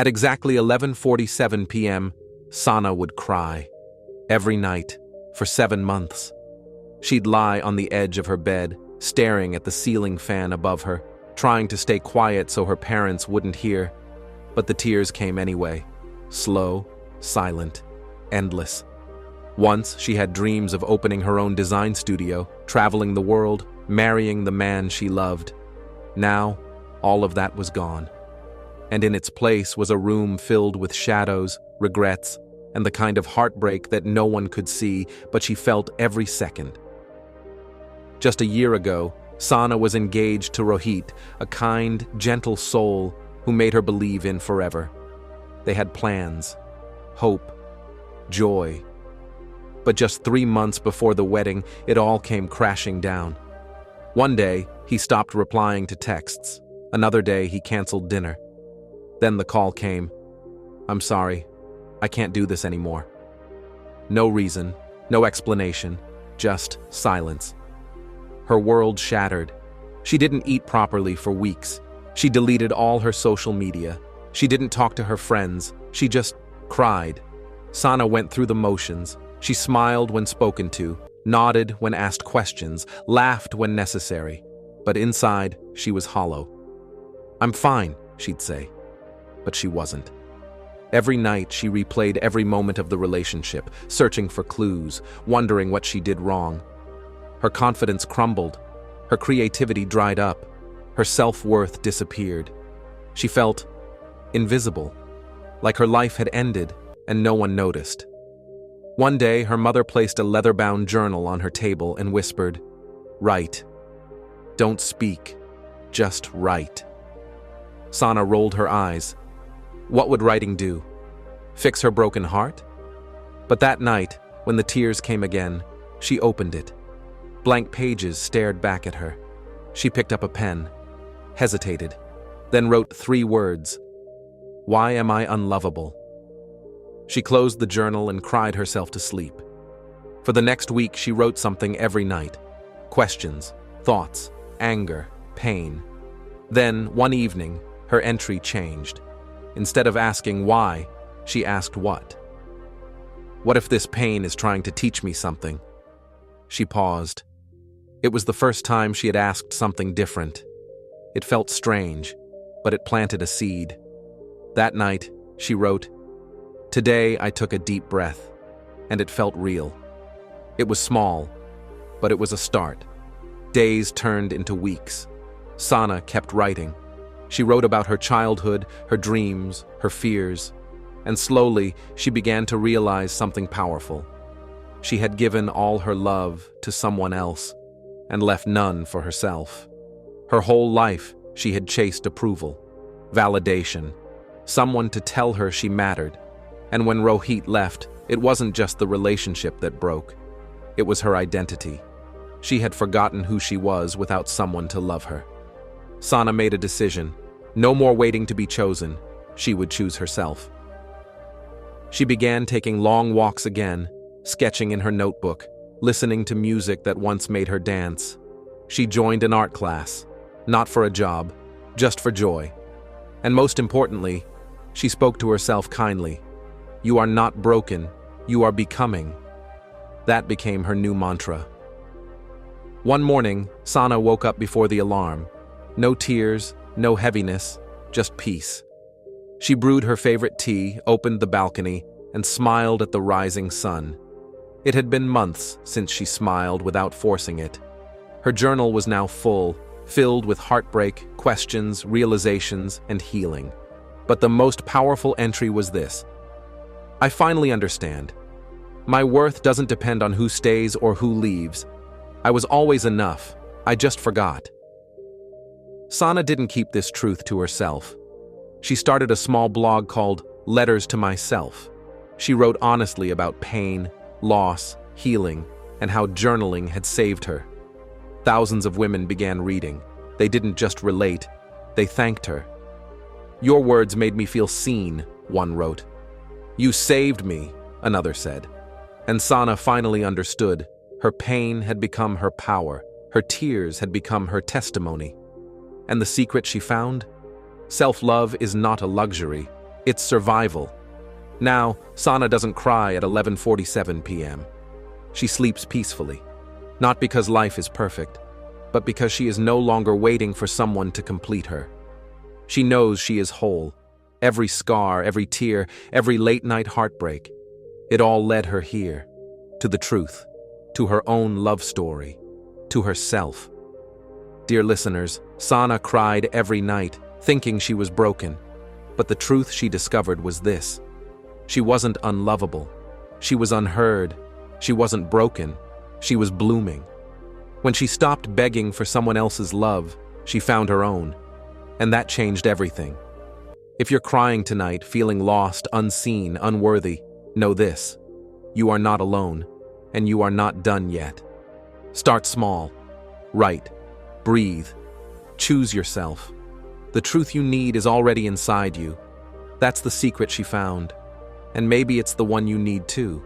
At exactly 11:47 p.m., Sana would cry. Every night, for 7 months. She'd lie on the edge of her bed, staring at the ceiling fan above her, trying to stay quiet so her parents wouldn't hear. But the tears came anyway. Slow, silent, endless. Once, she had dreams of opening her own design studio, traveling the world, marrying the man she loved. Now, all of that was gone. And in its place was a room filled with shadows, regrets, and the kind of heartbreak that no one could see, but she felt every second. Just a year ago, Sana was engaged to Rohit, a kind, gentle soul who made her believe in forever. They had plans, hope, joy. But just 3 months before the wedding, it all came crashing down. One day, he stopped replying to texts. Another day, he canceled dinner. Then the call came. "I'm sorry. I can't do this anymore." No reason, no explanation, just silence. Her world shattered. She didn't eat properly for weeks. She deleted all her social media. She didn't talk to her friends. She just cried. Sana went through the motions. She smiled when spoken to, nodded when asked questions, laughed when necessary. But inside, she was hollow. "I'm fine," she'd say. But she wasn't. Every night, she replayed every moment of the relationship, searching for clues, wondering what she did wrong. Her confidence crumbled. Her creativity dried up. Her self-worth disappeared. She felt invisible, like her life had ended and no one noticed. One day, her mother placed a leather-bound journal on her table and whispered, "Write. Don't speak. Just write." Sana rolled her eyes. What would writing do? Fix her broken heart? But that night, when the tears came again, she opened it. Blank pages stared back at her. She picked up a pen, hesitated, then wrote 3 words. "Why am I unlovable?" She closed the journal and cried herself to sleep. For the next week, she wrote something every night. Questions, thoughts, anger, pain. Then, one evening, her entry changed. Instead of asking why, she asked what. What if this pain is trying to teach me something? She paused. It was the first time she had asked something different. It felt strange, but it planted a seed. That night, she wrote, "Today I took a deep breath, and it felt real." It was small, but it was a start. Days turned into weeks. Sana kept writing. She wrote about her childhood, her dreams, her fears, and slowly she began to realize something powerful. She had given all her love to someone else and left none for herself. Her whole life she had chased approval, validation, someone to tell her she mattered. And when Rohit left, it wasn't just the relationship that broke. It was her identity. She had forgotten who she was without someone to love her. Sana made a decision. No more waiting to be chosen. She would choose herself. She began taking long walks again, sketching in her notebook, listening to music that once made her dance. She joined an art class, not for a job, just for joy. And most importantly, she spoke to herself kindly. "You are not broken, you are becoming." That became her new mantra. One morning, Sana woke up before the alarm. No tears, no heaviness, just peace. She brewed her favorite tea, opened the balcony, and smiled at the rising sun. It had been months since she smiled without forcing it. Her journal was now full, filled with heartbreak, questions, realizations, and healing. But the most powerful entry was this: "I finally understand. My worth doesn't depend on who stays or who leaves. I was always enough. I just forgot." Sana didn't keep this truth to herself. She started a small blog called Letters to Myself. She wrote honestly about pain, loss, healing, and how journaling had saved her. Thousands of women began reading. They didn't just relate, they thanked her. "Your words made me feel seen," one wrote. "You saved me," another said. And Sana finally understood. Her pain had become her power. Her tears had become her testimony. And the secret she found? Self-love is not a luxury. It's survival. Now, Sana doesn't cry at 11:47 p.m. She sleeps peacefully, not because life is perfect, but because she is no longer waiting for someone to complete her. She knows she is whole. Every scar, every tear, every late-night heartbreak, it all led her here, to the truth, to her own love story, to herself. Dear listeners, Sana cried every night, thinking she was broken. But the truth she discovered was this: she wasn't unlovable. She was unheard. She wasn't broken. She was blooming. When she stopped begging for someone else's love, she found her own. And that changed everything. If you're crying tonight, feeling lost, unseen, unworthy, know this: you are not alone, and you are not done yet. Start small. Write. Breathe. Choose yourself. The truth you need is already inside you. That's the secret she found. And maybe it's the one you need too.